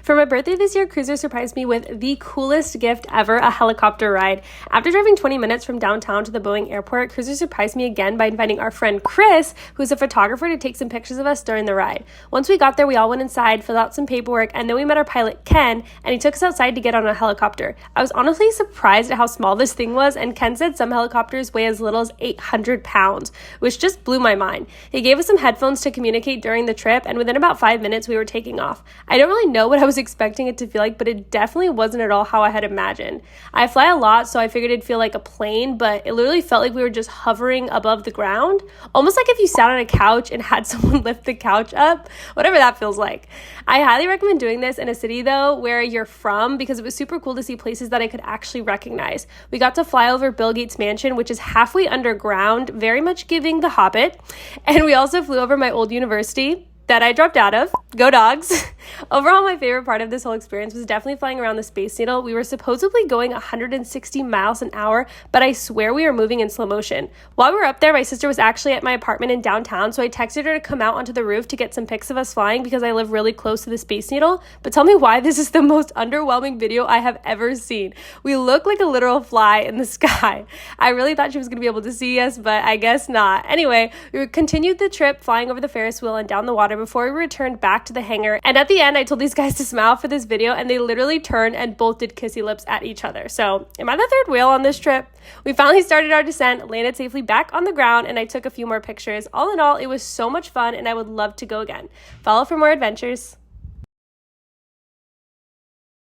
For my birthday this year, Cruiser surprised me with the coolest gift ever, a helicopter ride. After driving 20 minutes from downtown to the Boeing airport, Cruiser surprised me again by inviting our friend Chris, who's a photographer, to take some pictures of us during the ride. Once we got there, we all went inside, filled out some paperwork, and then we met our pilot, Ken, and he took us outside to get on a helicopter. I was honestly surprised at how small this thing was, and Ken said some helicopters weigh as little as 800 pounds, which just blew my mind. He gave us some headphones to communicate during the trip, and within about 5 minutes, we were taking off. I don't really know what I was expecting it to feel like, but it definitely wasn't at all how I had imagined. I fly a lot, so I figured it'd feel like a plane, but it literally felt like we were just hovering above the ground, almost like if you sat on a couch and had someone lift the couch up, whatever that feels like. I highly recommend doing this in a city, though, where you're from, because it was super cool to see places that I could actually recognize. We got to fly over Bill Gates' mansion, which is halfway underground, very much giving The Hobbit, and we also flew over my old university that I dropped out of. Go Dogs. Overall, my favorite part of this whole experience was definitely flying around the Space Needle. We were supposedly going 160 miles an hour, but I swear we were moving in slow motion. While we were up there, my sister was actually at my apartment in downtown, so I texted her to come out onto the roof to get some pics of us flying because I live really close to the Space Needle. But tell me why this is the most underwhelming video I have ever seen. We look like a literal fly in the sky. I really thought she was going to be able to see us, but I guess not. Anyway, we continued the trip flying over the Ferris wheel and down the water before we returned back to the hangar. And at the end, I told these guys to smile for this video, and they literally turned and both did kissy lips at each other. So am I the third wheel on this trip? We finally started our descent, landed safely back on the ground, and I took a few more pictures. All in all, it was so much fun, and I would love to go again. Follow for more adventures.